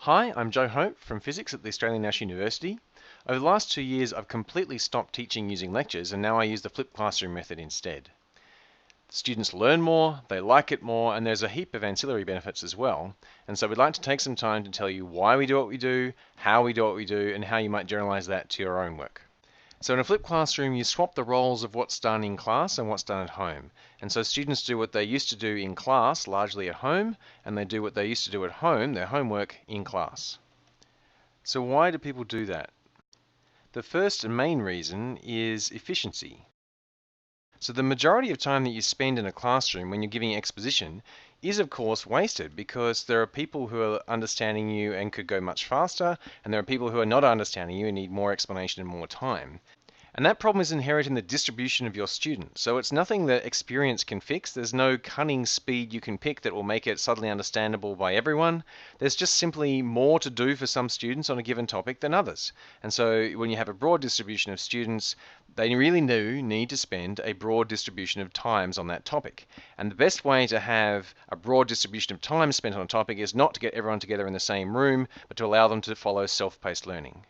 Hi, I'm Joe Hope from Physics at the Australian National University. Over the last 2 years, I've completely stopped teaching using lectures, and now I use the flipped classroom method instead. Students learn more, they like it more, and there's a heap of ancillary benefits as well. And so we'd like to take some time to tell you why we do what we do, how we do what we do, and how you might generalize that to your own work. So in a flipped classroom, you swap the roles of what's done in class and what's done at home. And so students do what they used to do in class, largely at home, and they do what they used to do at home, their homework, in class. So why do people do that? The first and main reason is efficiency. So the majority of time that you spend in a classroom when you're giving exposition is of course wasted because there are people who are understanding you and could go much faster, and there are people who are not understanding you and need more explanation and more time. And that problem is inherent in the distribution of your students. So it's nothing that experience can fix. There's no cunning speed you can pick that will make it suddenly understandable by everyone. There's just simply more to do for some students on a given topic than others. And so when you have a broad distribution of students, they really do need to spend a broad distribution of times on that topic. And the best way to have a broad distribution of time spent on a topic is not to get everyone together in the same room, but to allow them to follow self-paced learning.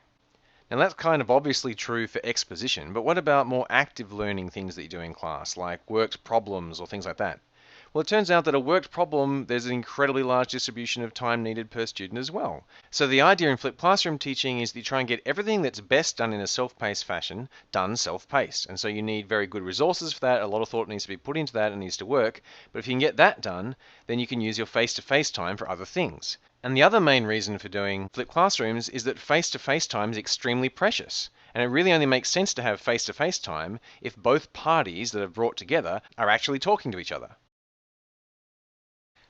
Now that's kind of obviously true for exposition, but what about more active learning things that you do in class, like worked problems or things like that? Well, it turns out that a worked problem, there's an incredibly large distribution of time needed per student as well. So the idea in flipped classroom teaching is that you try and get everything that's best done in a self-paced fashion, done self-paced. And so you need very good resources for that, a lot of thought needs to be put into that and needs to work. But if you can get that done, then you can use your face-to-face time for other things. And the other main reason for doing flipped classrooms is that face-to-face time is extremely precious. And it really only makes sense to have face-to-face time if both parties that are brought together are actually talking to each other.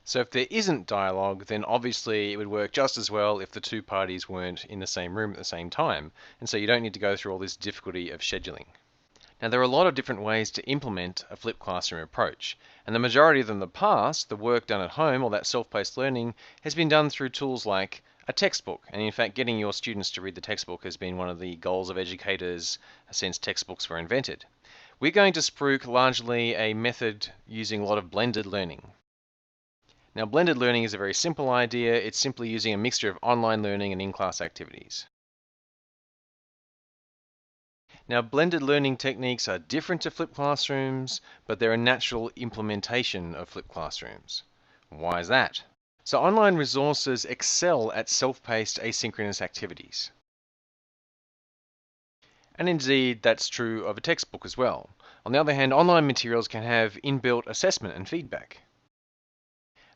So if there isn't dialogue, then obviously it would work just as well if the two parties weren't in the same room at the same time. And so you don't need to go through all this difficulty of scheduling. Now there are a lot of different ways to implement a flipped classroom approach, and the majority of them in the past, the work done at home or that self-paced learning, has been done through tools like a textbook. And in fact, getting your students to read the textbook has been one of the goals of educators since textbooks were invented. We're going to spruik largely a method using a lot of blended learning. Now, blended learning is a very simple idea. It's simply using a mixture of online learning and in-class activities. Now, blended learning techniques are different to flipped classrooms, but they're a natural implementation of flipped classrooms. Why is that? So online resources excel at self-paced asynchronous activities. And indeed, that's true of a textbook as well. On the other hand, online materials can have inbuilt assessment and feedback.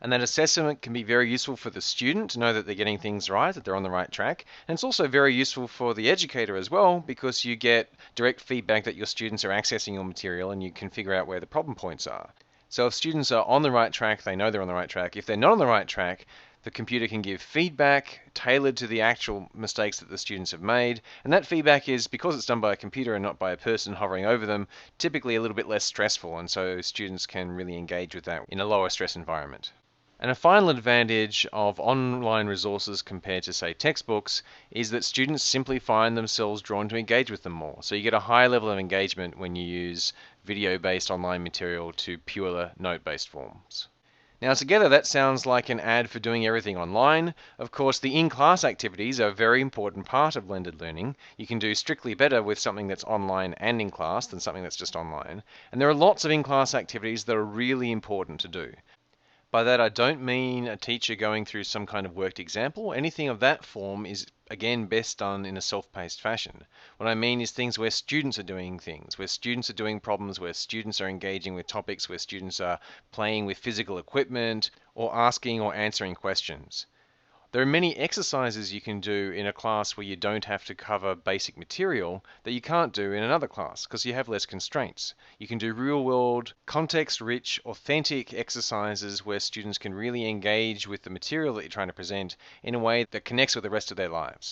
And that assessment can be very useful for the student to know that they're getting things right, that they're on the right track. And it's also very useful for the educator as well, because you get direct feedback that your students are accessing your material and you can figure out where the problem points are. So if students are on the right track, they know they're on the right track. If they're not on the right track, the computer can give feedback tailored to the actual mistakes that the students have made. And that feedback is, because it's done by a computer and not by a person hovering over them, typically a little bit less stressful. And so students can really engage with that in a lower stress environment. And a final advantage of online resources compared to, say, textbooks is that students simply find themselves drawn to engage with them more. So you get a higher level of engagement when you use video-based online material to pure note-based forms. Now together that sounds like an ad for doing everything online. Of course, the in-class activities are a very important part of blended learning. You can do strictly better with something that's online and in class than something that's just online. And there are lots of in-class activities that are really important to do. By that I don't mean a teacher going through some kind of worked example. Anything of that form is, again, best done in a self-paced fashion. What I mean is things where students are doing things, where students are doing problems, where students are engaging with topics, where students are playing with physical equipment, or asking or answering questions. There are many exercises you can do in a class where you don't have to cover basic material that you can't do in another class because you have less constraints. You can do real-world, context-rich, authentic exercises where students can really engage with the material that you're trying to present in a way that connects with the rest of their lives.